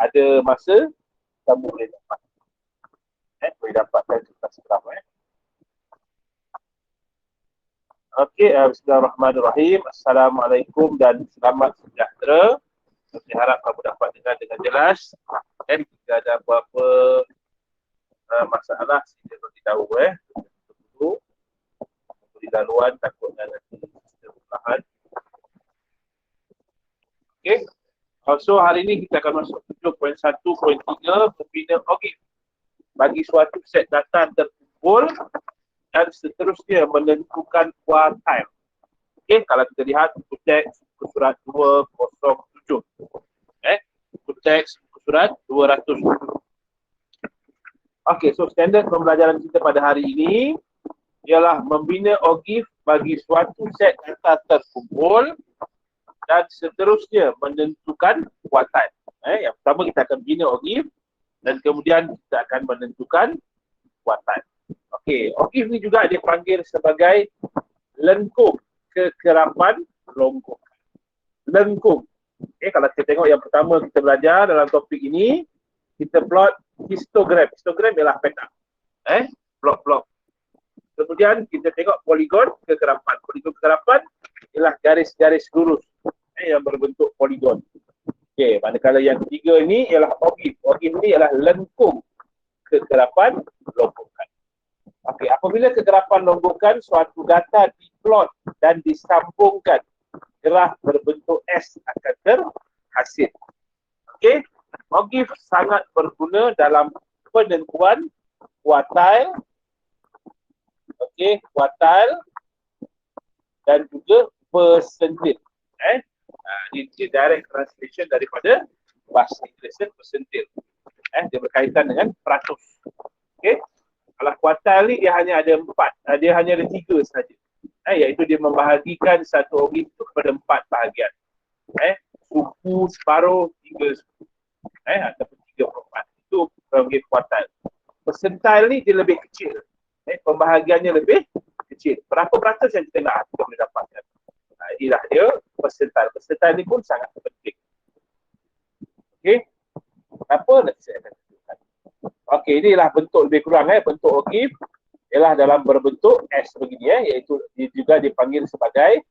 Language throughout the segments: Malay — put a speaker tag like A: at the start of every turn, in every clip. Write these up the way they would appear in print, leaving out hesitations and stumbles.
A: ada masa kamu boleh dapat. Boleh dapatkan kertas graf. Okey, bismillahirrahmanirrahim. Assalamualaikum dan selamat sejahtera. Saya harap kamu dapat dengar dengan jelas. Jika ada apa-apa masalah, sila beritahu. Dulu beri laluan, takutnya nanti kita perlahan. Okey. So hari ini kita akan masuk 7.1.3 pembina OGIF bagi suatu set data terkumpul dan seterusnya menentukan kuartil. Okey, kalau kita lihat buku teks surat 207. Buku teks surat 207. Okey, so standard pembelajaran kita pada hari ini ialah membina OGIF bagi suatu set data terkumpul dan seterusnya menentukan kuartil. Yang pertama kita akan bina OGIF dan kemudian kita akan menentukan kuartil. Okey, OGIF ni juga dipanggil sebagai lengkung kekerapan longgokan. Lengkung. Kalau kita tengok yang pertama kita belajar dalam topik ini, kita plot histogram. Histogram ialah peta. Blok-blok. Kemudian kita tengok poligon kekerapan. Poligon kekerapan ialah garis-garis lurus yang berbentuk poligon. Okey, manakala yang ketiga ini ialah OGIF. OGIF ni ialah lengkung kekerapan longgokan. Okey, apabila kegerapan longgokan suatu data diplot dan disambungkan, graf berbentuk S akan terhasil. Okey, OGIF sangat berguna dalam penentuan kuartil. Okey, kuartil dan juga persentil. Ini direct translation daripada bahasa Inggeris persentil. Dia berkaitan dengan peratus. Okey. Kalau kuartil ni dia hanya ada 4, dia hanya ada 3 saja. Iaitu dia membahagikan satu OGIF itu kepada 4 bahagian. Suku, separuh, 3 suku. Ataupun 3/4. Itu OGIF kuartil. Persentil ni dia lebih kecil. Pembahagiannya lebih kecil. Berapa peratus yang kita nak kita boleh dapatkan. Inilah dia persentil. Persentil ni pun sangat penting. Okey. Apa nanti saya akan tunjukkan. Okey, inilah bentuk lebih kurang bentuk OGIF ialah dalam berbentuk S begini iaitu juga dipanggil sebagai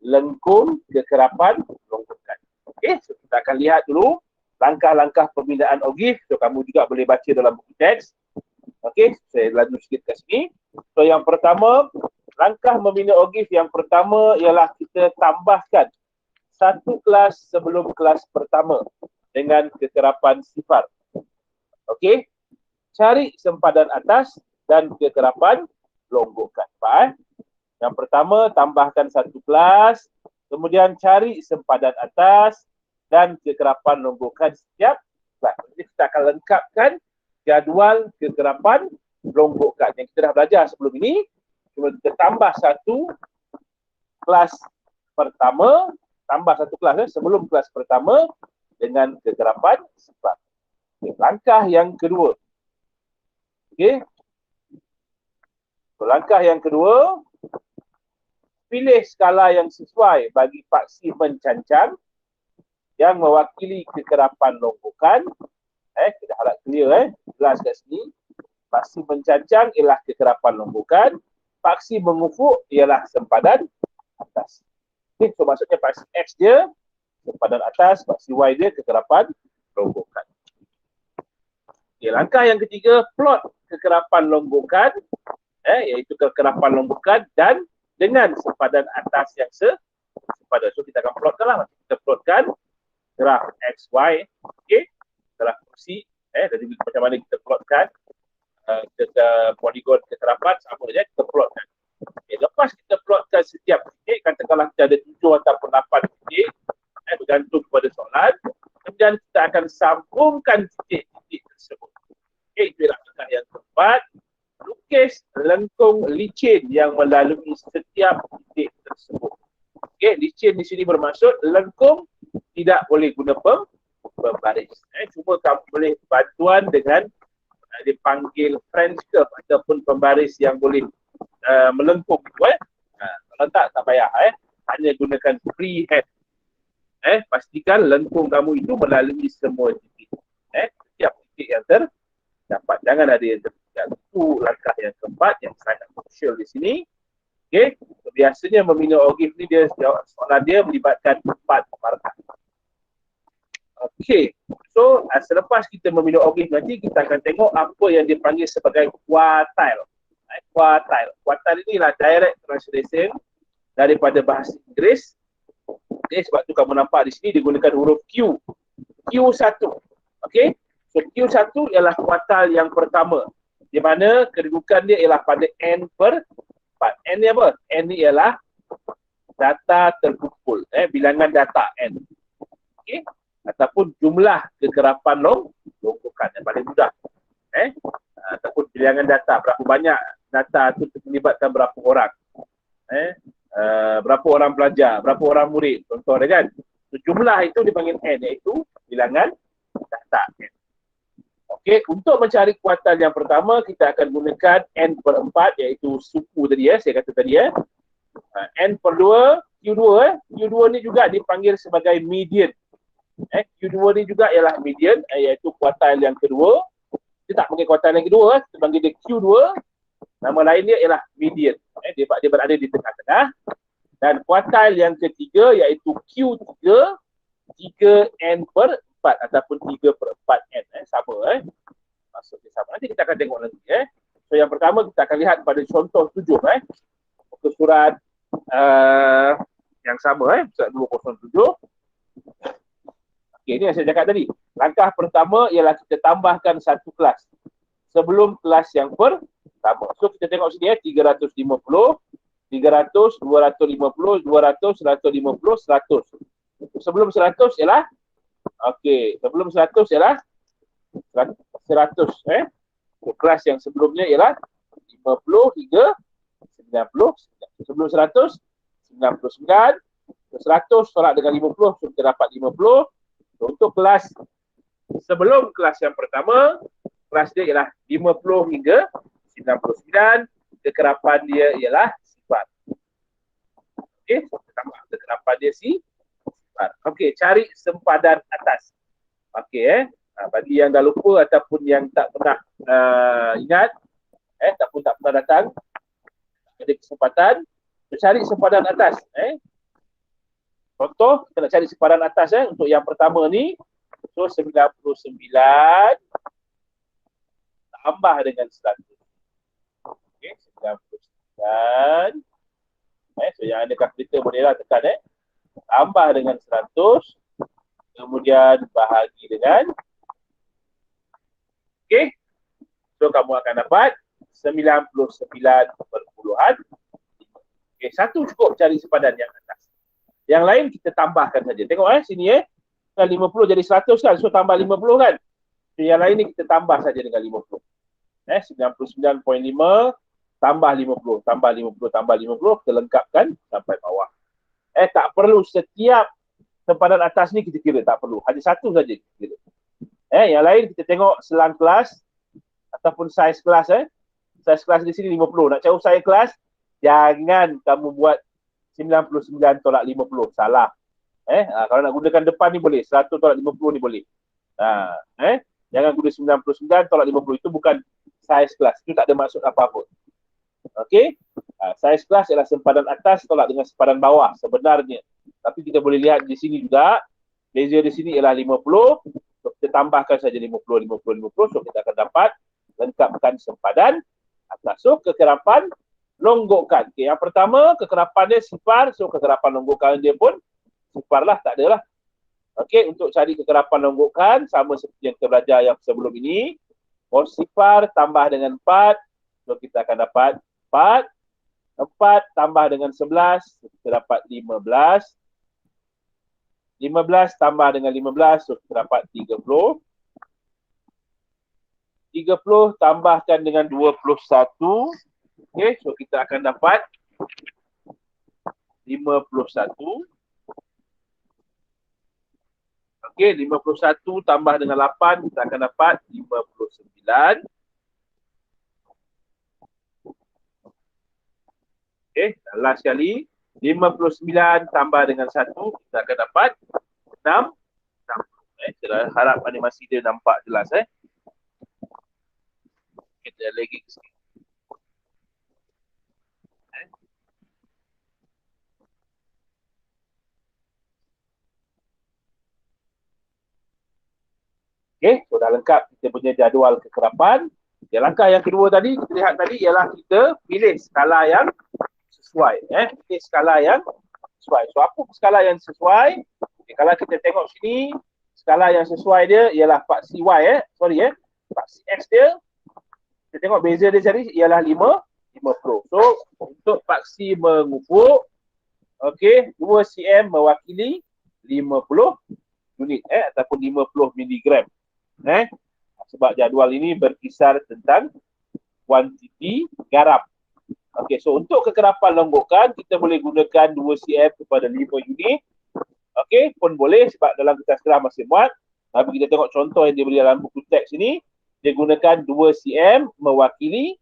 A: lengkung kekerapan longgokan. Okey, so kita akan lihat dulu langkah-langkah pembinaan OGIF. So kamu juga boleh baca dalam buku teks. Okey, saya laju sikit kat sini. So yang pertama, langkah membina OGIF yang pertama ialah kita tambahkan satu kelas sebelum kelas pertama dengan kekerapan sifar. Okey, cari sempadan atas dan kekerapan longgokan. Yang pertama, tambahkan satu kelas, kemudian cari sempadan atas dan kekerapan longgokan setiap kelas. Jadi kita akan lengkapkan jadual kekerapan longgokan yang kita dah belajar sebelum ini. Cuma kita tambah satu kelas pertama, tambah satu kelas sebelum kelas pertama dengan kekerapan sifar. Langkah yang kedua. Okey. So, langkah yang kedua, pilih skala yang sesuai bagi paksi mencancang yang mewakili kekerapan longgokan. Kita harap clear jelas kat sini. Paksi mencancang ialah kekerapan longgokan, paksi mengufuk ialah sempadan atas. Okay, so maksudnya paksi X dia sempadan atas, paksi Y dia kekerapan longgokan. Okay, langkah yang ketiga, plot kekerapan longgokan, iaitu kekerapan longgokan dan dengan sempadan atas yang sepadan. So kita akan plotkan lah. Kita plotkan graf XY, okay, graf kursi, dari macam mana kita plotkan poligon kekerapan, sama saja kita plotkan. Okay, lepas kita plotkan setiap titik, katakanlah kita ada 7 ataupun 8 titik, bergantung kepada soalan, kemudian kita akan sambungkan titik-titik tersebut. Okay, itu adalah langkah yang keempat. Lukis lengkung licin yang melalui setiap titik tersebut. Okay, licin di sini bermaksud lengkung tidak boleh guna pembaris. Cuma kamu boleh bantuan dengan dipanggil French curve ataupun pembaris yang boleh melengkung. Kalau tak payah. Hanya gunakan freehand. Pastikan lengkung kamu itu melalui semua titik. Jangan ada yang tertinggal. Itu langkah yang keempat yang sangat crucial di sini. Okey, biasanya membina OGIF ni dia soalan dia melibatkan 4 markah. Okey, so selepas kita membina OGIF nanti kita akan tengok apa yang dipanggil sebagai quartile. Quartile inilah direct translation daripada bahasa Inggeris. Okey, sebab tu kamu nampak di sini digunakan huruf Q. Q1. Okey, so Q1 ialah kuartal yang pertama, di mana kedudukan dia ialah pada N per 4. N ni apa? N ni ialah data terkumpul, bilangan data N. Okey, ataupun jumlah kegerapan longgokan yang paling mudah. Ataupun bilangan data, berapa banyak data itu melibatkan berapa orang. Berapa orang pelajar, berapa orang murid, contoh dia kan. So, jumlah itu dipanggil N, iaitu bilangan data N. Okey, untuk mencari kuartal yang pertama, kita akan gunakan N per 4, iaitu suku tadi saya kata tadi N per 2, Q2 ni juga dipanggil sebagai median. Q2 ni juga ialah median, iaitu kuartal yang kedua. Kita tak panggil kuartal yang kedua, kita panggil dia Q2. Nama lain dia ialah median. Dia berada di tengah-tengah. Dan kuartal yang ketiga iaitu Q3, 3N per 4 ataupun 3 per 4N. Sama. Maksudnya sama. Nanti kita akan tengok nanti. So yang pertama kita akan lihat pada contoh 7. Muka surat yang sama. Surat 207. Okay, ini yang saya cakap tadi. Langkah pertama ialah kita tambahkan satu kelas sebelum kelas yang pertama. So kita tengok sini 350, 300, 250, 200, 150, 100. Sebelum 100 ialah sebelum 100 ialah 100. So, kelas yang sebelumnya ialah 50 hingga 90. Sebelum 100, 99. 100 tolak dengan 50, so kita dapat 50. Untuk kelas sebelum kelas yang pertama, kelas dia ialah 50 hingga 99. Kekerapan dia ialah sifar. Okey, tambah kekerapan dia sifar. Okey, cari sempadan atas. Okey, bagi yang dah lupa ataupun yang tak pernah ingat, ataupun tak pernah datang, ada kesempatan cari sempadan atas. Contoh, kita nak cari sepadan atas untuk yang pertama ni. So 99 tambah dengan 100. Okey, 99. So yang ada kalkulator bolehlah tekan tambah dengan 100. Kemudian bahagi dengan. Okey. So kamu akan dapat 99 perpuluhan. Okey, satu cukup cari sepadan yang atas. Yang lain kita tambahkan saja. Tengok sini 50 jadi 100 kan. So tambah 50 kan. So, yang lain ni kita tambah saja dengan 50. 99.5 tambah 50, tambah 50, tambah 50, kita lengkapkan sampai bawah. Tak perlu setiap sempadan atas ni kita kira, tak perlu. Hanya satu saja kita kira. Yang lain kita tengok selang kelas ataupun saiz kelas. Saiz kelas di sini 50. Nak cari saiz kelas, jangan kamu buat 99 tolak 50. Salah. Kalau nak gunakan depan ni boleh. 100 tolak 50 ni boleh. Jangan guna 99 tolak 50. Itu bukan saiz kelas. Itu tak ada maksud apa-apa. Okey. Saiz kelas ialah sempadan atas tolak dengan sempadan bawah sebenarnya. Tapi kita boleh lihat di sini juga. Beza di sini ialah 50. So, kita tambahkan saja 50, 50, 50. So, kita akan dapat lengkapkan sempadan atas. So, kekerapan longgokan. Okay, yang pertama, kekerapan dia sifar. So, kekerapan longgokan dia pun sifar lah. Tak adalah. Okey, untuk cari kekerapan longgokan, sama seperti yang kita belajar yang sebelum ini. Pos sifar tambah dengan 4. So, kita akan dapat 4. 4 tambah dengan 11. Kita dapat 15. 15 tambah dengan 15. So, kita dapat 30. 30 tambahkan dengan 21. Okey, so kita akan dapat 51. Okey, 51 tambah dengan 8, kita akan dapat 59. Okey, dan last sekali, 59 tambah dengan 1, kita akan dapat 6. Saya harap animasi dia nampak jelas. dia lagi ke sini. Okay, so dah lengkap kita punya jadual kekerapan. Okay, langkah yang kedua tadi, kita lihat tadi ialah kita pilih skala yang sesuai. Pilih skala yang sesuai. So, apa skala yang sesuai? Okay, kalau kita tengok sini, skala yang sesuai dia ialah paksi Y. Paksi X dia, kita tengok beza dia tadi ialah 50. So, untuk paksi mengufuk, okay, 2 cm mewakili 50 unit ataupun 50 miligram. Sebab jadual ini berkisar tentang kuantiti garam. Okey, so untuk kekerapan longgokan kita boleh gunakan 2 cm kepada 5 unit. Okey, pun boleh sebab dalam kertas gerah masih muat. Tapi kita tengok contoh yang dia beri dalam buku teks ini, dia gunakan 2 cm mewakili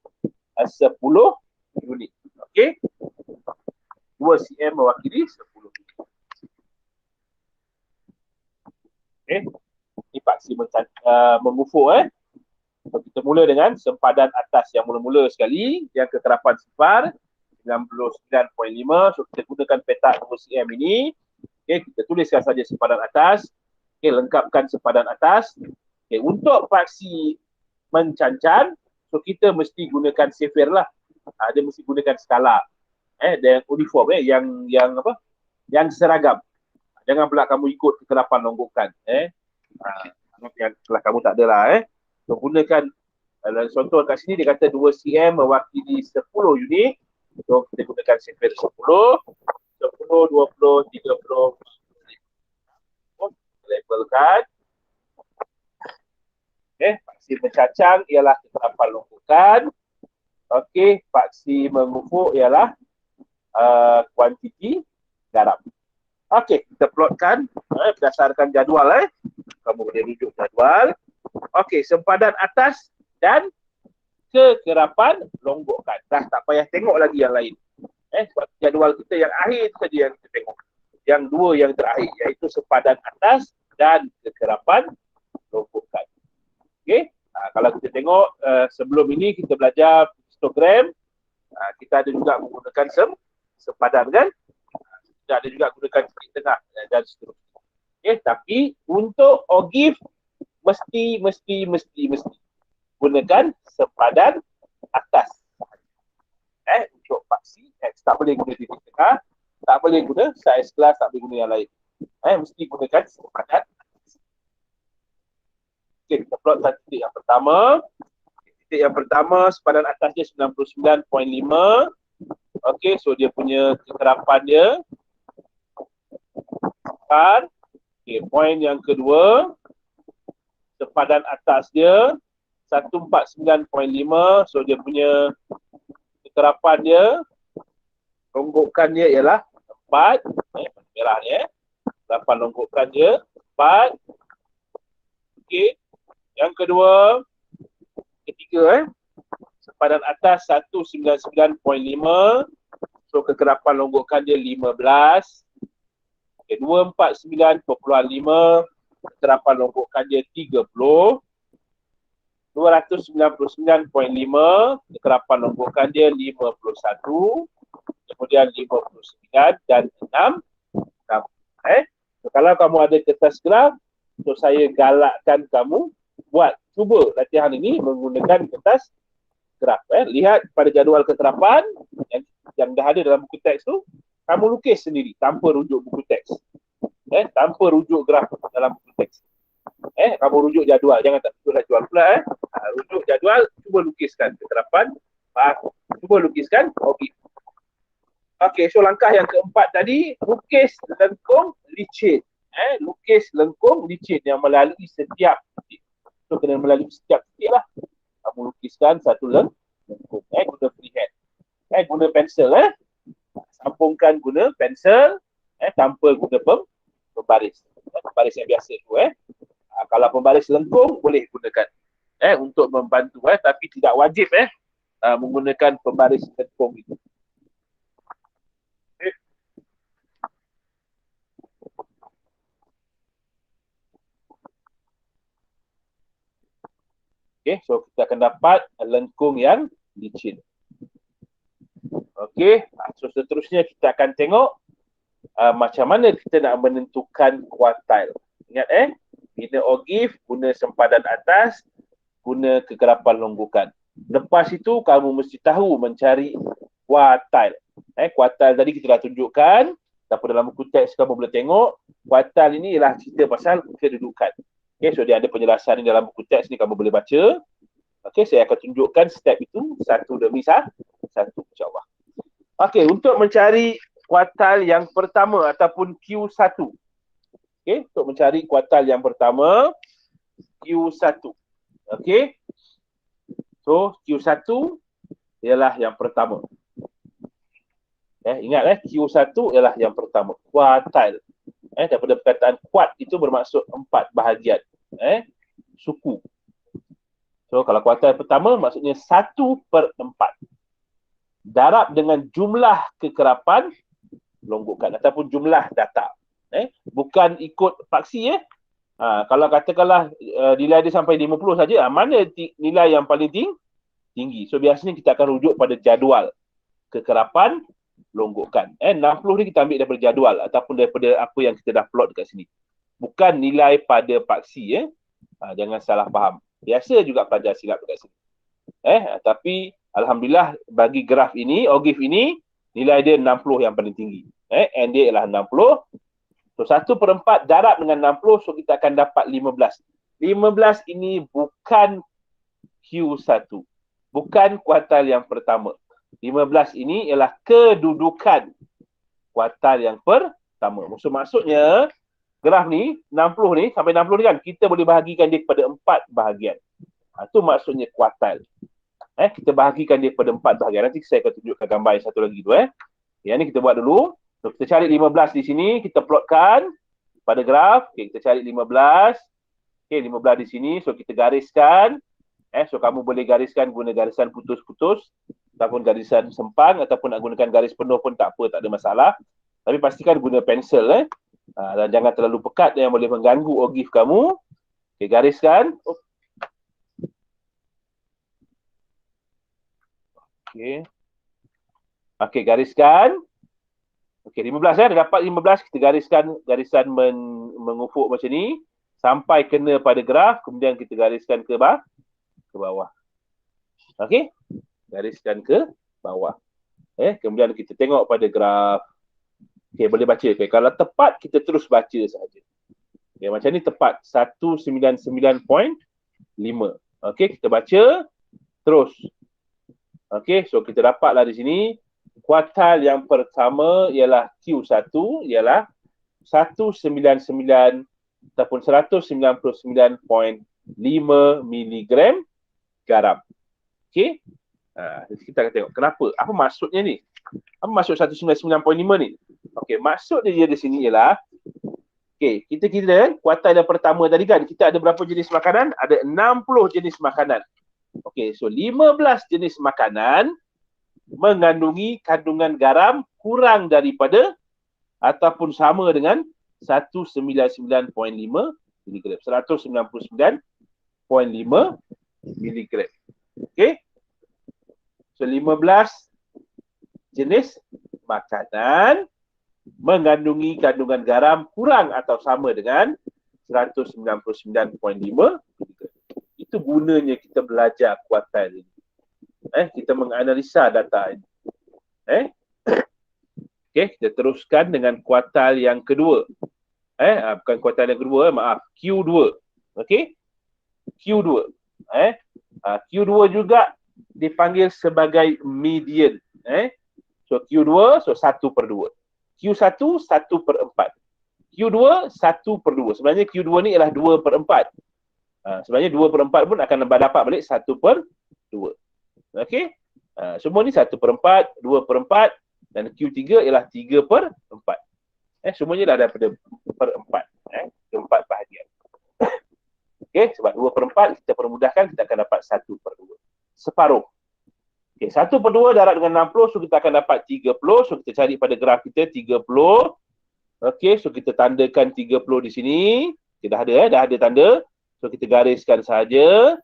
A: 10 unit. Okey. 2 cm mewakili 10 unit. Okey. Ini paksi mengufuk. So, kita mula dengan sempadan atas yang mula-mula sekali, yang kekerapan sifar 99.5. So kita gunakan petak 2 cm ini. Okay, kita tuliskan saja sempadan atas. Okay, lengkapkan sempadan atas. Okay, untuk paksi mencancan, so kita mesti gunakan sifir lah. Dia mesti gunakan skala dan uniform yang apa? Yang seragam. Jangan pula kamu ikut kekerapan longgokan. Yang setelah kamu tak ada lah. So, gunakan contoh kat sini dia kata 2 cm mewakili 10 unit. So kita gunakan sifir 10, 20, 30. Labelkan. Paksi mencacang ialah kekerapan longgokan. Okey, paksi mengufuk ialah kuantiti garam. Okey, kita plotkan berdasarkan jadual. Kamu boleh rujuk jadual. Okey, sempadan atas dan kekerapan longgokan. Dah tak payah tengok lagi yang lain. Sebab jadual kita yang akhir saja yang kita tengok. Yang dua yang terakhir, iaitu sempadan atas dan kekerapan longgokan. Okey, kalau kita tengok sebelum ini kita belajar histogram, kita ada juga menggunakan sempadan kan? Kita ada juga gunakan titik tengah dan seterusnya. Okay, tapi untuk OGIF mesti gunakan sempadan atas. Untuk paksi X tak boleh guna titik tengah, tak boleh guna saiz kelas, tak boleh guna yang lain. Mesti gunakan sempadan atas. Okey, kita plotkan titik yang pertama. Titik yang pertama sempadan atas dia 99.5. Okey, so dia punya kekerapan dia. Okey, poin yang kedua, sempadan atas dia 149.5. So dia punya kekerapan dia, longgokan dia ialah 4. Merah ni kekerapan longgokan dia 4. Okey, yang kedua, ketiga sempadan atas 199.5. So kekerapan longgokan dia 15. Okay, 249.5, kekerapan longgokan dia 30. 299.5, kekerapan longgokan dia 51. Kemudian 59 dan 6. So, kalau kamu ada kertas graf, so saya galakkan kamu cuba latihan ini menggunakan kertas graf. Lihat pada jadual kekerapan yang dah ada dalam buku teks tu, kamu lukis sendiri tanpa rujuk buku teks. Tanpa rujuk graf dalam buku teks. Kamu rujuk jadual, jangan tak rujuk jadual pula. Rujuk jadual, cuba lukiskan kekerapan, cuba lukiskan OGIF. Okey, so langkah yang keempat tadi, lukis lengkung licin. Lukis lengkung licin yang melalui setiap titik. So kena melalui setiap titik lah. Kamu lukiskan satu lengkung. Guna freehand. Guna pensel. Sambungkan guna pensel. Tanpa guna pembaris. Pembaris yang biasa tu. Kalau pembaris lengkung, boleh gunakan. Untuk membantu. Tapi tidak wajib menggunakan pembaris lengkung itu. Okey, so kita akan dapat lengkung yang licin. Okey, so seterusnya kita akan tengok macam mana kita nak menentukan kuartil. Ingat bina ogif, guna sempadan atas, guna kegerapan longgokan. Lepas itu kamu mesti tahu mencari kuartil. Kuartil tadi kita dah tunjukkan, tapi dalam buku teks kamu boleh tengok, kuartil ini ialah cerita pasal kedudukan. Okey, so dia ada penjelasan dalam buku teks ni, kamu boleh baca. Okey, saya akan tunjukkan step itu satu demi satu, insya-Allah. Okey, untuk mencari kuartil yang pertama ataupun Q1. Okey, untuk mencari kuartil yang pertama, Q1. Okey. So, Q1 ialah yang pertama. Ingat Q1 ialah yang pertama, kuartil. Daripada perkataan kuat itu bermaksud 4 bahagian. Suku. So, kalau kuartil pertama maksudnya 1/4. Darab dengan jumlah kekerapan longgokan ataupun jumlah data. Bukan ikut paksi kalau katakanlah nilai dia sampai 50 saja, mana nilai yang paling tinggi? So biasanya kita akan rujuk pada jadual kekerapan longgokan. 60 ni kita ambil daripada jadual ataupun daripada apa yang kita dah plot dekat sini. Bukan nilai pada paksi. Jangan salah faham. Biasa juga pelajar silap dekat sini. Tapi alhamdulillah bagi graf ini, ogif ini, nilai dia 60 yang paling tinggi. N dia ialah 60. So 1/4 darab dengan 60, so kita akan dapat 15. 15 ini bukan Q1. Bukan kuartil yang pertama. 15 ini ialah kedudukan kuartil yang pertama. Maksudnya, graf ni, 60 ni, sampai 60 ni kan, kita boleh bahagikan dia kepada 4 bahagian. Itu maksudnya kuartil. Kita bahagikan dia kepada 4 bahagian. Nanti saya akan tunjukkan gambar yang satu lagi tu. Yang ni kita buat dulu. So, kita cari 15 di sini, kita plotkan pada graf. Okay, kita cari 15. Okay, 15 di sini, so kita gariskan. So, kamu boleh gariskan guna garisan putus-putus ataupun garisan sempang ataupun nak gunakan garis penuh pun tak apa, tak ada masalah. Tapi pastikan guna pensel. Dan jangan terlalu pekat yang boleh mengganggu ogif kamu. Okay, gariskan. Okay, gariskan. Okey, 15 dah dapat 15, kita gariskan garisan mengufuk macam ni sampai kena pada graf, kemudian kita gariskan ke bawah. Okey? Gariskan ke bawah. Kemudian kita tengok pada graf. Okey, boleh baca. Okay, kalau tepat kita terus baca saja. Okey, macam ni tepat 199.5. Okey, kita baca terus. Okey, so kita dapatlah di sini kuartil yang pertama ialah Q1 ialah 199 ataupun 199.5 miligram garam. Okey. Kita akan tengok kenapa. Apa maksudnya ni? Apa maksud 199.5 ni? Okey, maksud dia di sini ialah kita kuartil yang pertama tadi kan kita ada berapa jenis makanan? Ada 60 jenis makanan. Okey, so 15 jenis makanan mengandungi kandungan garam kurang daripada ataupun sama dengan 199.5 mg. 199.5 mg. Okey. So 15 jenis makanan mengandungi kandungan garam kurang atau sama dengan 199.5 mg. Itu gunanya kita belajar kuartil ini. Kita menganalisa data ini. Okey, kita teruskan dengan kuartil yang kedua. Bukan kuartil yang kedua, maaf, Q2. Okey? Q2. Q2 juga dipanggil sebagai median. So Q2, so 1/2. Q1, 1/4. Q2, 1/2. Sebenarnya Q2 ni ialah 2/4. Sebenarnya 2/4 pun akan dapat balik 1/2. Okey? Semua ni 1/4, 2/4 dan Q3 ialah 3/4. Semuanya dah daripada per-4. Keempat bahagian. Okey, sebab 2/4 kita permudahkan, kita akan dapat 1/2. Separuh. Okey, 1/2 darab dengan 60, so kita akan dapat 30. So kita cari pada graf kita 30. Okey, so kita tandakan 30 di sini. Kita dah ada tanda. So kita gariskan saja.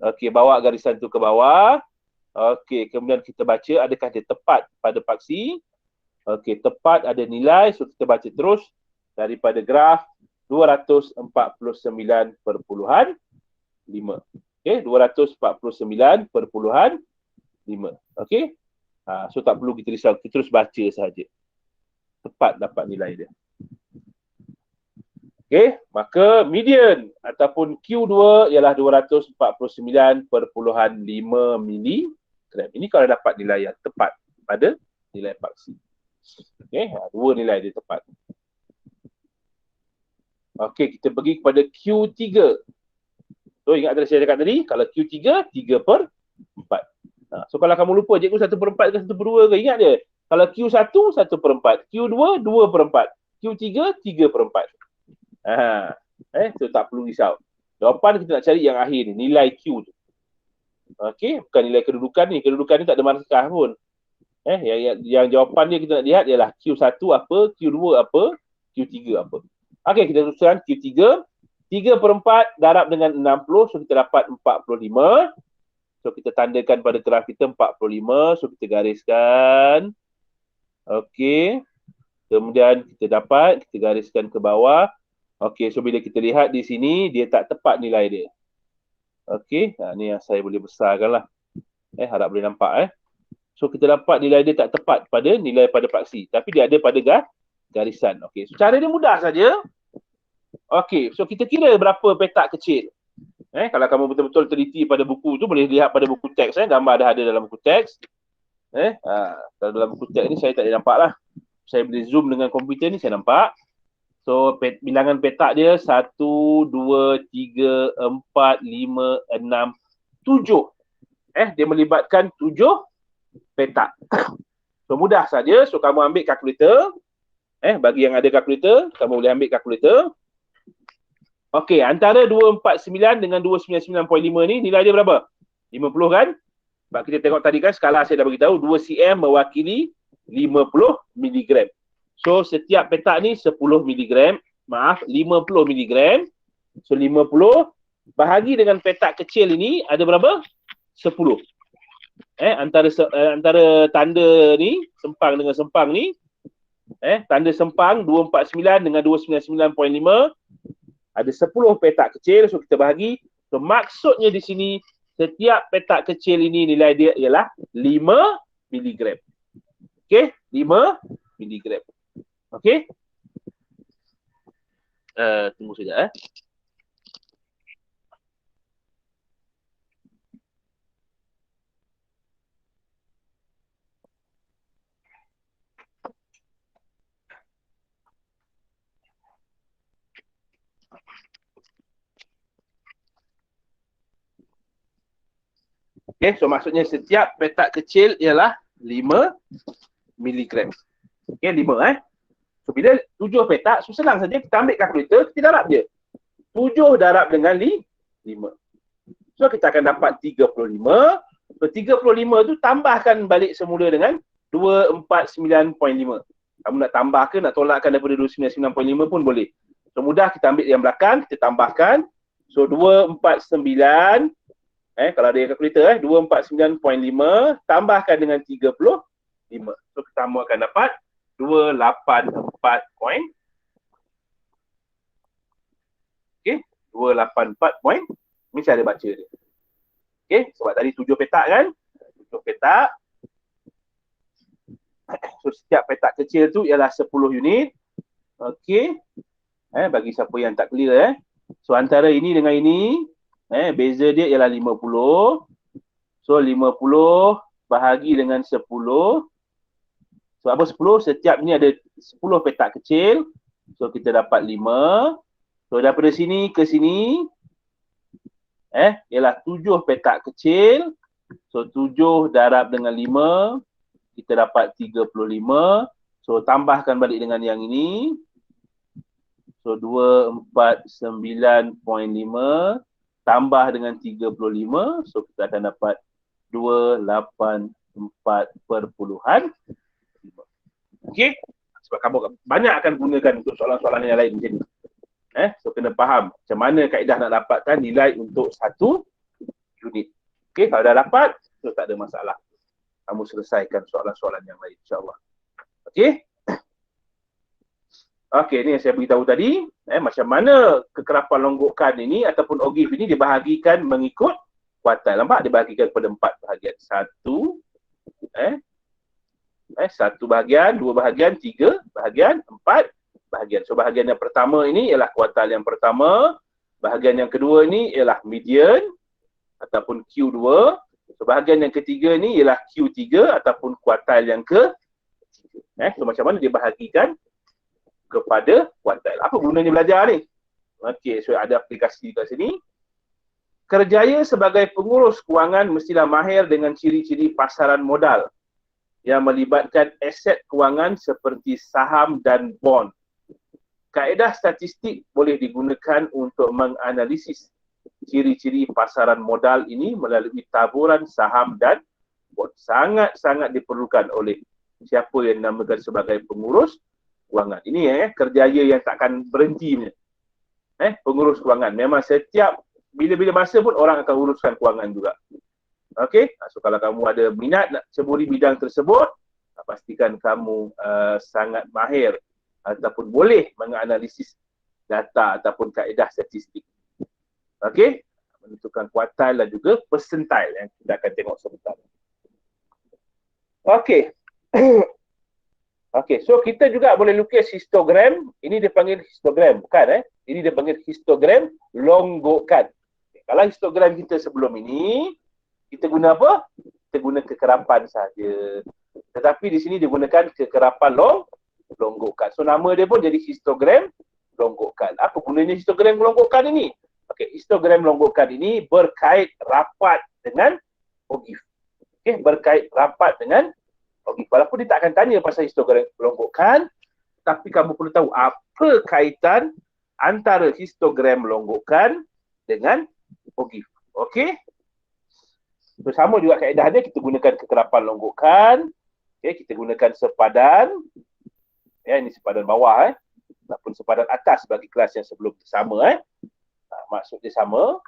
A: Okey, bawa garisan tu ke bawah. Okey, kemudian kita baca adakah dia tepat pada paksi. Okey, tepat ada nilai. So, kita baca terus daripada graf 249.5. Okey, 249.5. Okey. So, tak perlu kita risau. Kita terus baca sahaja. Tepat dapat nilai dia. Okey, maka median ataupun Q2 ialah 249.5 miligram. Ini kalau dapat nilai yang tepat pada nilai paksi. Okey, dua nilai dia tepat. Okey, kita pergi kepada Q3. So, ingat tadi saya cakap tadi, kalau Q3, 3/4. So, kalau kamu lupa cikgu 1/4 ke 1/2 ke, ingat dia. Kalau Q1, 1/4. Q2, 2/4. Q3, 3/4. So tak perlu risau. Jawapan kita nak cari yang akhir ni, nilai Q tu. Okey, bukan nilai kedudukan ni. Kedudukan ni tak ada markah pun. Yang jawapan dia kita nak lihat ialah Q1 apa, Q2 apa, Q3 apa. Okey, kita teruskan Q3. 3/4 darab dengan 60, so kita dapat 45. So kita tandakan pada graf kita 45, so kita gariskan. Okey. Kemudian kita dapat, kita gariskan ke bawah. Okey, so bila kita lihat di sini, dia tak tepat nilai dia. Okey, ni yang saya boleh besarkan lah. Harap boleh nampak. So kita dapat nilai dia tak tepat pada nilai pada paksi. Tapi dia ada pada garisan. Okey, so cara dia mudah saja. Okey, so kita kira berapa petak kecil. Kalau kamu betul-betul teliti pada buku tu, boleh lihat pada buku teks. Gambar dah ada dalam buku teks. Kalau dalam buku teks ni saya tak boleh nampak lah. Saya boleh zoom dengan komputer ni, saya nampak. So, bilangan petak dia 1, 2, 3, 4, 5, 6, 7. Dia melibatkan 7 petak. So, mudah saja. So, kamu ambil kalkulator. Bagi yang ada kalkulator, kamu boleh ambil kalkulator. Okey, antara 249 dengan 299.5 ni, nilai dia berapa? 50 kan? Sebab kita tengok tadi kan, skala saya dah beritahu, 2 cm mewakili 50 miligram. So, setiap petak ni 10 miligram. Maaf, 50 miligram. So, 50 bahagi dengan petak kecil ini, ada berapa? 10. Antara tanda ni, sempang dengan sempang ni, tanda sempang 249 dengan 299.5, ada 10 petak kecil, so kita bahagi. So, maksudnya di sini, setiap petak kecil ini nilai dia ialah 5 miligram. Okey, 5 miligram. Okey. Tunggu sekejap. Okey, so maksudnya setiap petak kecil ialah 5 miligram. Okey, 5 So bila 7 petak, so senang saja kita ambil kalkulator, kita darab je. 7 darab dengan 5. So kita akan dapat 35. So 35 tu tambahkan balik semula dengan 249.5. Kamu nak tambah ke, nak tolakkan daripada 299.5 pun boleh. So mudah, kita ambil yang belakang, kita tambahkan. So 249, kalau ada yang kalkulator, 249.5 tambahkan dengan 35. So kita akan dapat 284 point. Okey, 284 point. Ini cara baca dia. Okey, sebab tadi 7 petak kan? 7 petak. So setiap petak kecil tu ialah 10 unit. Okey. Bagi siapa yang tak clear So antara ini dengan ini, beza dia ialah 50. So 50 bahagi dengan 10. So apa 10? Setiap ni ada 10 petak kecil. So kita dapat 5. So daripada sini ke sini, ialah 7 petak kecil. So 7 darab dengan 5, kita dapat 35. So tambahkan balik dengan yang ini. So 249.5 tambah dengan 35. So kita akan dapat 284.5. Okey? Sebab kamu banyak akan gunakan untuk soalan-soalan yang lain macam ni. So kena faham macam mana kaedah nak dapatkan nilai untuk satu unit. Okey, kalau dah dapat, tu tak ada masalah. Kamu selesaikan soalan-soalan yang lain, insyaAllah. Okey? Okey, ni yang saya beritahu tadi. Macam mana kekerapan longgokan ini ataupun OGIF ini dibahagikan mengikut kuartil. Nampak? Dibahagikan kepada 4 bahagian. 1, 1 bahagian, 2 bahagian, 3 bahagian, 4 bahagian. So, bahagian yang pertama ini ialah kuartil yang pertama. Bahagian yang kedua ini ialah median ataupun Q2. So, bahagian yang ketiga ni ialah Q3 ataupun kuartil yang ke-3. So, macam mana dia bahagikan kepada kuartil. Apa gunanya belajar ni? Okey, so ada aplikasi kat sini. Kerjaya sebagai pengurus kewangan mestilah mahir dengan ciri-ciri pasaran modal yang melibatkan aset kewangan seperti saham dan bond. Kaedah statistik boleh digunakan untuk menganalisis ciri-ciri pasaran modal ini melalui taburan saham dan bond. Sangat-sangat diperlukan oleh siapa yang dinamakan sebagai pengurus kewangan. Ini kerjaya yang takkan berhenti punya. Pengurus kewangan. Memang setiap bila-bila masa pun orang akan uruskan kewangan juga. Okey? So kalau kamu ada minat nak ceburi bidang tersebut, pastikan kamu sangat mahir ataupun boleh menganalisis data ataupun kaedah statistik. Okey? Menentukan kuartil dan juga persentil yang kita akan tengok sebentar. Okey. Okey, so kita juga boleh lukis histogram. Ini dipanggil histogram, bukan Ini dipanggil histogram longgokan. Kalau histogram kita sebelum ini, kita guna apa? Kita guna kekerapan saja. Tetapi di sini digunakan kekerapan longgokan. So nama dia pun jadi histogram longgokan. Apa gunanya histogram longgokan ini? Okey, histogram longgokan ini berkait rapat dengan OGIF. Okey, berkait rapat dengan OGIF. Walaupun dia tak akan tanya pasal histogram longgokan, tapi kamu perlu tahu apa kaitan antara histogram longgokan dengan OGIF. Okey? So, sama juga kaedahnya, kita gunakan kekerapan longgokan. Okey, kita gunakan sepadan. Ini sepadan bawah ataupun sepadan atas bagi kelas yang sebelum sama maksud dia sama.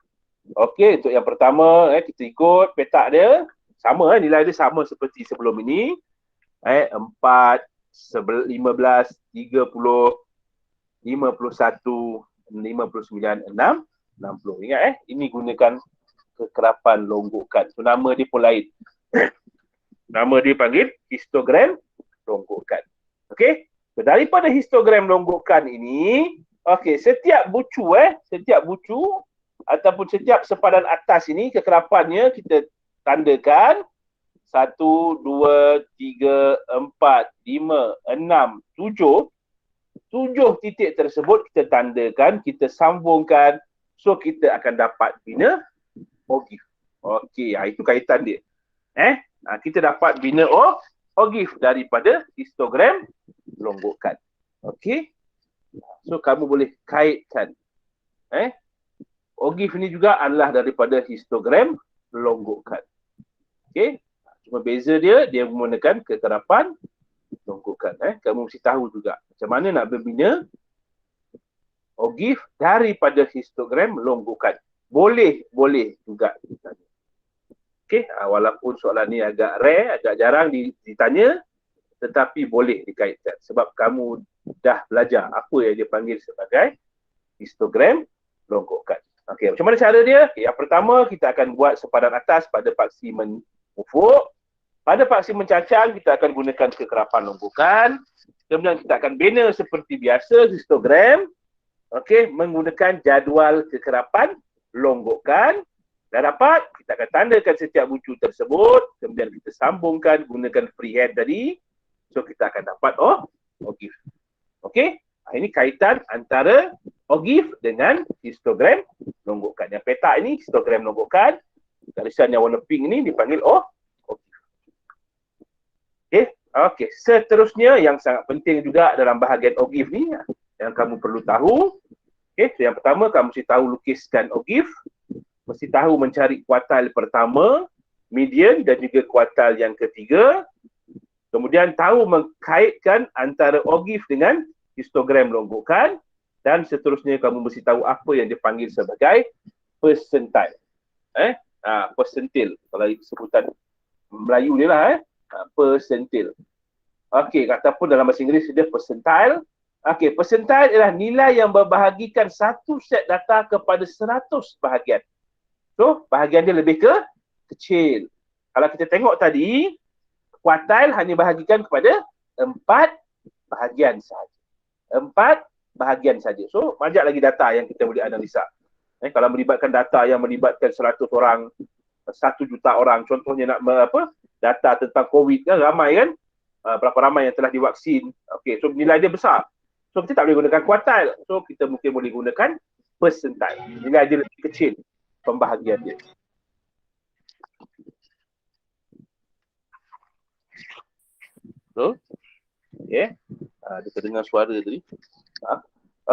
A: Okey, untuk yang pertama kita ikut petak dia. Sama nilai dia sama seperti sebelum ini. 4, 15, 30, 51, 59, 60. Ingat ini gunakan kekerapan longgokan. So nama dia pun lain. Nama dia panggil histogram longgokan. Okey? So daripada histogram longgokan ini, okey, setiap bucu ataupun setiap sepadan atas ini kekerapannya kita tandakan 1, 2, 3, 4, 5, 6, 7. 7 titik tersebut kita tandakan, kita sambungkan. So kita akan dapat bina OGIF. Okey, itu kaitan dia. Kita dapat bina OGIF daripada histogram longgokan. Okey. So kamu boleh kaitkan. OGIF ini juga adalah daripada histogram longgokan. Okey. Cuma beza dia menggunakan kekerapan longgokan. Kamu mesti tahu juga macam mana nak berbina OGIF daripada histogram longgokan. Boleh juga ditanya. Okey, walaupun soalan ni agak rare, agak jarang ditanya, tetapi boleh dikaitkan sebab kamu dah belajar apa yang dia panggil sebagai histogram longgokan. Okey, macam mana cara dia? Okay, yang pertama kita akan buat sepadan atas pada paksi ufuk. Pada paksi mencacang kita akan gunakan kekerapan longgokan. Kemudian kita akan bina seperti biasa histogram. Okey, menggunakan jadual kekerapan longgokan. Dah dapat, kita akan tandakan setiap bucu tersebut. Kemudian kita sambungkan gunakan freehand tadi. So kita akan dapat OGIF. Okey, ini kaitan antara OGIF dengan histogram longgokan. Yang petak ini histogram longgokan. Garisan yang warna pink ini dipanggil OGIF. Okey, seterusnya yang sangat penting juga dalam bahagian OGIF ni yang kamu perlu tahu. Okey, so yang pertama kamu mesti tahu lukiskan OGIF. Mesti tahu mencari kuartil pertama, median dan juga kuartil yang ketiga. Kemudian tahu mengkaitkan antara OGIF dengan histogram longgokan. Dan seterusnya kamu mesti tahu apa yang dipanggil sebagai persentil. persentil. Kalau sebutan Melayu dia lah persentil. Okey, ataupun dalam bahasa Inggeris dia percentile. Okey, percentile ialah nilai yang berbahagikan satu set data kepada 100 bahagian. So, bahagian dia lebih kecil. Kalau kita tengok tadi, kuartile hanya bahagikan kepada 4 bahagian sahaja. 4 bahagian saja. So, banyak lagi data yang kita boleh analisa. Kalau melibatkan data yang melibatkan 100 orang, 1 juta orang, contohnya nak data tentang COVID kan, ramai kan? Berapa ramai yang telah divaksin. Okey, so nilai dia besar. So kita tak boleh gunakan kuartile. So kita mungkin boleh gunakan percentile. Nilai dia lebih kecil pembahagian dia. So, okay. Dia terdengar suara tadi.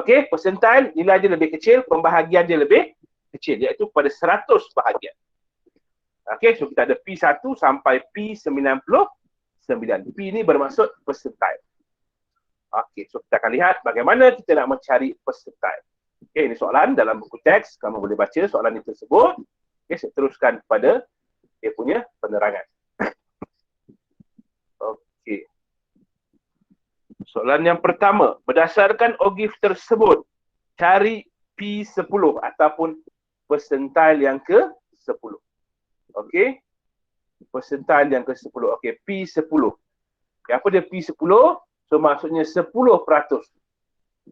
A: Okey, percentile nilai dia lebih kecil, pembahagian dia lebih kecil, iaitu pada 100 bahagian. Okey, so kita ada P1 sampai P99. P ni bermaksud percentile. Okey, so kita akan lihat bagaimana kita nak mencari percentile. Okey, ini soalan dalam buku teks. Kamu boleh baca soalan ini tersebut. Okey, saya teruskan pada dia punya penerangan. Okey. Soalan yang pertama, berdasarkan OGIF tersebut, cari P10 ataupun percentile yang ke-10. Okey. Percentile yang ke-10. Okey, P10. Okay, apa dia P10? So maksudnya 10%.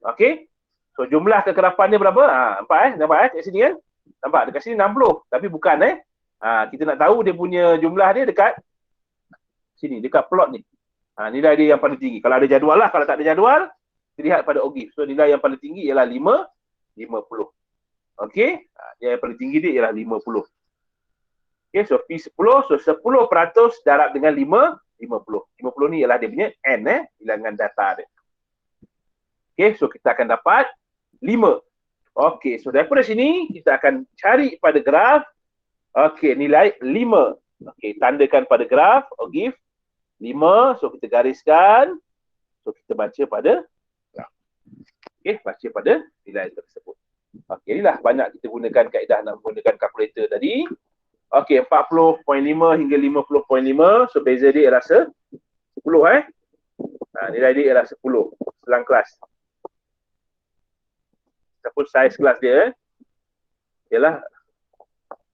A: Okey. So jumlah kekerapan dia berapa? Nampak nampak kat sini kan? Nampak dekat sini 60, tapi bukan kita nak tahu dia punya jumlah dia dekat sini, dekat plot ni. Nilai dia yang paling tinggi. Kalau ada jadual lah, kalau tak ada jadual, kita lihat pada OGIF. So nilai yang paling tinggi ialah 50. Okey. Yang paling tinggi dia ialah 50. Okay, so P10, so 10% darab dengan 50. 50 ni ialah dia punya N, bilangan data dia. Okay, so kita akan dapat 5. Okay, so daripada sini, kita akan cari pada graf. Okay, nilai 5. Okay, tandakan pada graf, OGIF. 5, so kita gariskan. So kita baca pada graf. Okay, baca pada nilai tersebut. Okay, inilah banyak kita gunakan kaedah nak menggunakan kalkulator tadi. Okey, 40.5 hingga 50.5. So, beza dia ialah 10. Nilai dia ialah 10. Selang kelas. Ataupun saiz kelas dia ialah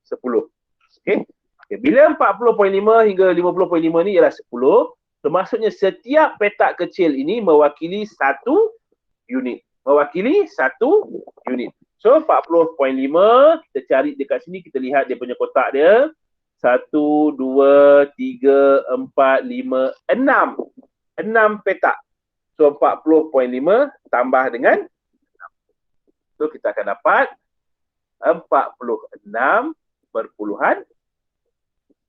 A: 10. Okey. Okay. Bila 40.5 hingga 50.5 ni ialah 10. So, maksudnya setiap petak kecil ini mewakili 1 unit. Mewakili 1 unit. So 40.5, kita cari dekat sini, kita lihat dia punya kotak dia. 1, 2, 3, 4, 5, 6. 6 petak. So 40.5 tambah dengan 6. So kita akan dapat 46 perpuluhan.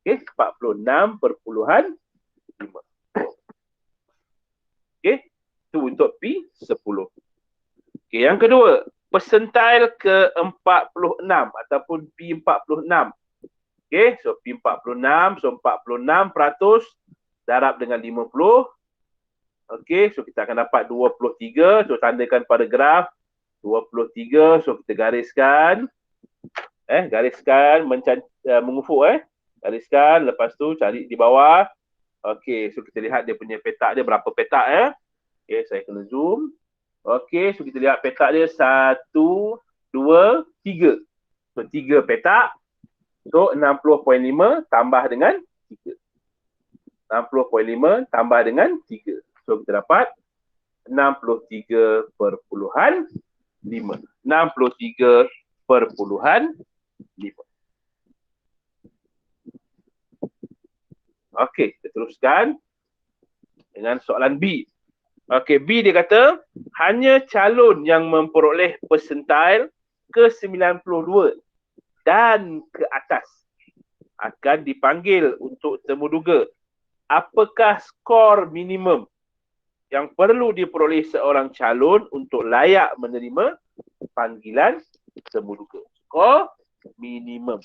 A: Okay, 46 perpuluhan 5. Okay, itu untuk P10. Okay, yang kedua. Percentile ke-46 ataupun P46. Okay, so P46, so 46% darab dengan 50. Okay, so kita akan dapat 23. So tandakan pada graf 23. So kita gariskan. Gariskan, mengufuk. Gariskan, lepas tu cari di bawah. Okay, so kita lihat dia punya petak dia, berapa petak Okay, saya kena zoom. Okey, so kita lihat petak dia 1, 2, 3. So 3 petak. So 60.5 tambah dengan 3. 60.5 tambah dengan 3. So kita dapat 63.5. 63.5. Okey, kita teruskan dengan soalan B. Okey, B dia kata hanya calon yang memperoleh percentile ke-92 dan ke atas akan dipanggil untuk temuduga. Apakah skor minimum yang perlu diperoleh seorang calon untuk layak menerima panggilan temuduga? Skor minimum.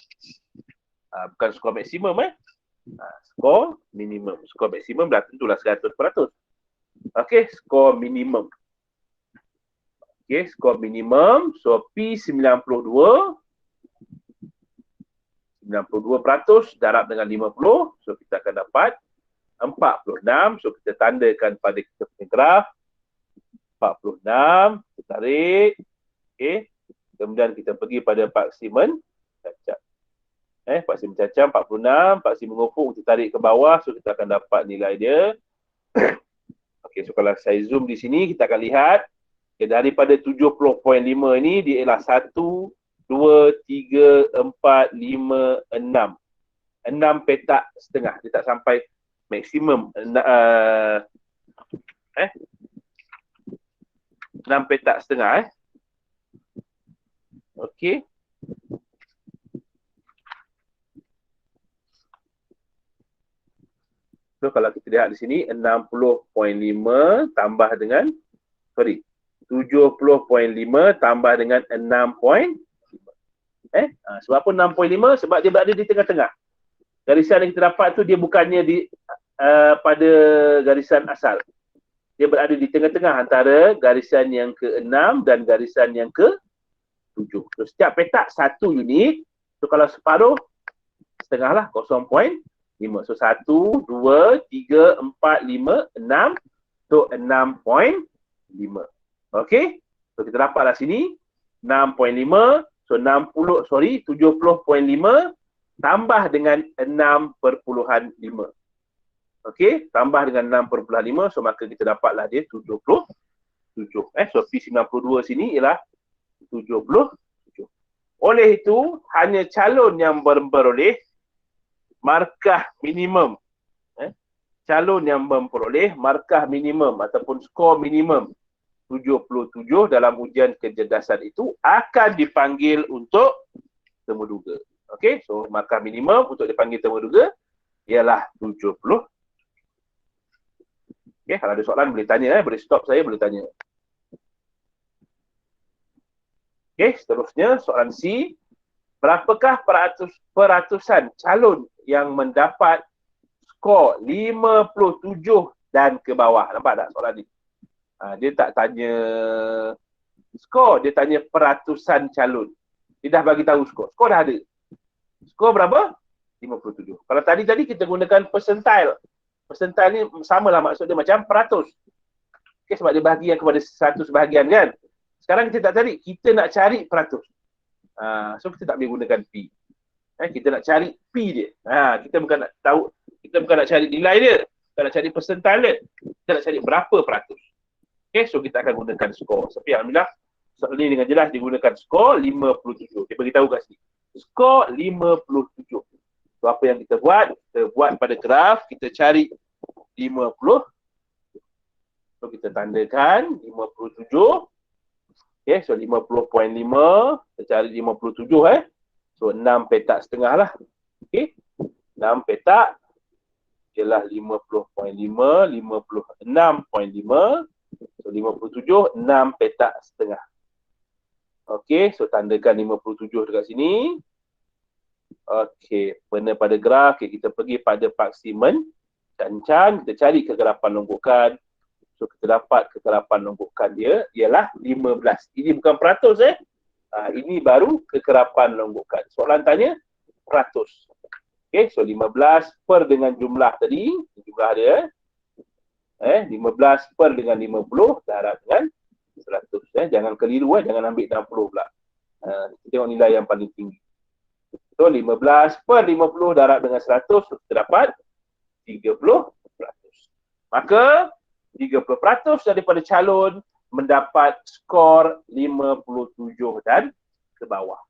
A: Bukan skor maksimum skor minimum. Skor maksimum dah tentulah 100%. Okey, skor minimum. Okey, skor minimum. So P92 92% darab dengan 50. So, kita akan dapat 46. So, kita tandakan pada kita punya graf. 46. Kita tarik. Okay. Kemudian kita pergi pada Pak Simen. Pak Simen cacam 46. Pak Simen mengufuk, kita tarik ke bawah. So, kita akan dapat nilai dia. Okay, so kalau saya zoom di sini, kita akan lihat. Okay, daripada 70.5 ini, dia ialah 1, 2, 3, 4, 5, 6. 6 petak setengah. Dia tak sampai maksimum 6 petak setengah. Okey. So kalau kita lihat di sini 60.5 tambah dengan 70.5 tambah dengan 6.5. Sebab apa 6.5? Sebab dia berada di tengah-tengah. Garisan yang kita dapat tu dia bukannya di pada garisan asal. Dia berada di tengah-tengah antara garisan yang ke-6 dan garisan yang ke-7. So, setiap petak 1 unit. So kalau separuh, setengah lah, 0.5. So 1, 2, 3, 4, 5, 6. So 6.5. Okey. So kita dapatlah sini 6.5. So 70.5 tambah dengan 6.5. Okey, tambah dengan 6.5. So maka kita dapatlah dia 77. So P92 sini ialah 77. Oleh itu, hanya calon yang memperoleh markah minimum. Calon yang memperoleh markah minimum ataupun skor minimum 77 dalam ujian kecerdasan itu akan dipanggil untuk temuduga. Okey, so markah minimum untuk dipanggil temuduga ialah 70. Okey, kalau ada soalan boleh tanya, boleh stop saya, boleh tanya. Okey, seterusnya soalan C. Berapakah peratusan calon yang mendapat skor 57 dan ke bawah? Nampak tak soalan ni? Dia tak tanya skor, dia tanya peratusan calon. Dia dah bagi tahu skor. Skor dah ada. Skor berapa? 57. Kalau tadi kita gunakan percentile. Percentile ni samalah maksud dia macam peratus. Okay, sebab dia bahagian kepada 100 bahagian kan. Sekarang kita tak cari, kita nak cari peratus. So kita tak boleh gunakan P. Kita nak cari P dia. Kita bukan nak tahu, kita bukan nak cari nilai dia. Kita nak cari percentile dia. Kita nak cari berapa peratus. Okay, so kita akan gunakan skor. Tapi alhamdulillah, soalan ni dengan jelas digunakan skor 57. Dia beritahu kat sini. Skor 57. So apa yang kita buat? Kita buat pada graf, kita cari 50. So kita tandakan 57. Okay, so 50.5. Kita cari 57 So 6 petak setengah lah. Okay, 6 petak ialah 50.5, 56.5. So 57, 6 petak setengah. Okay, so tandakan 57 dekat sini. Okey, benda pada graf, kita pergi pada Pak Simen Cancan, kita cari kegerapan longgokan. So kita dapat kegerapan longgokan dia ialah 15. Ini bukan peratus ini baru kegerapan longgokan. Soalan tanya peratus. Okey, so 15 per dengan jumlah tadi, jumlah dia 15 per dengan 50 darab dengan 100. Jangan keliru jangan ambil 60 pula. Kita tengok nilai yang paling tinggi. So 15 per 50 darab dengan 100, kita dapat 30%. Maka 30% daripada calon mendapat skor 57 dan ke bawah.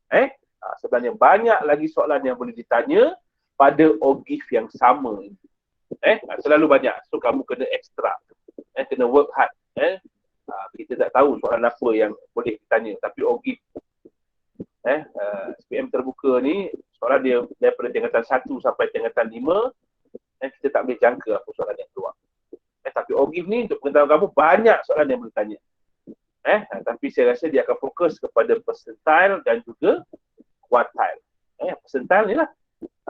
A: Sebenarnya banyak lagi soalan yang boleh ditanya pada OGIF yang sama. Selalu banyak. So kamu kena ekstra. Kena work hard. Kita tak tahu soalan apa yang boleh ditanya. Tapi OGIF SPM terbuka ni soalan dia daripada tingkatan 1 sampai tingkatan 5 kita tak boleh jangka apa soalan yang keluar. Tapi OGIF ni untuk pengetahuan kamu banyak soalan yang boleh tanya. Tapi saya rasa dia akan fokus kepada percentile dan juga quartile. Percentile ni lah.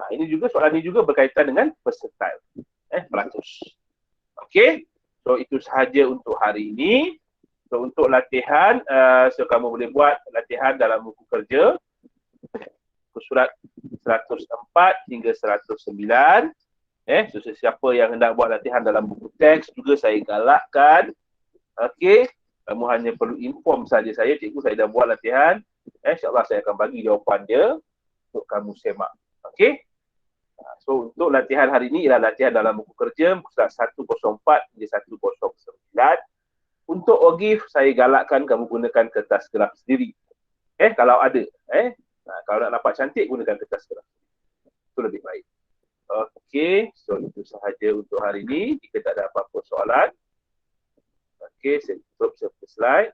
A: Ini juga soalan ni juga berkaitan dengan percentile. Peratus. Okey. So itu sahaja untuk hari ini. So untuk latihan, so kamu boleh buat latihan dalam buku kerja. muka surat 104 hingga 109. So, sesiapa yang hendak buat latihan dalam buku teks juga saya galakkan. Okey, kamu hanya perlu inform saja saya, cikgu saya dah buat latihan. InsyaAllah saya akan bagi jawapan dia untuk kamu semak. Okey. So, untuk latihan hari ini ialah latihan dalam buku kerja, muka surat 104 hingga 109. Untuk OGIF, saya galakkan kamu gunakan kertas gerak sendiri. Kalau ada. Kalau nak nampak cantik, gunakan kertas gerak. Itu lebih baik. Okey, so itu sahaja untuk hari ini. Jika tak ada apa-apa soalan. Okey, saya tutup slide.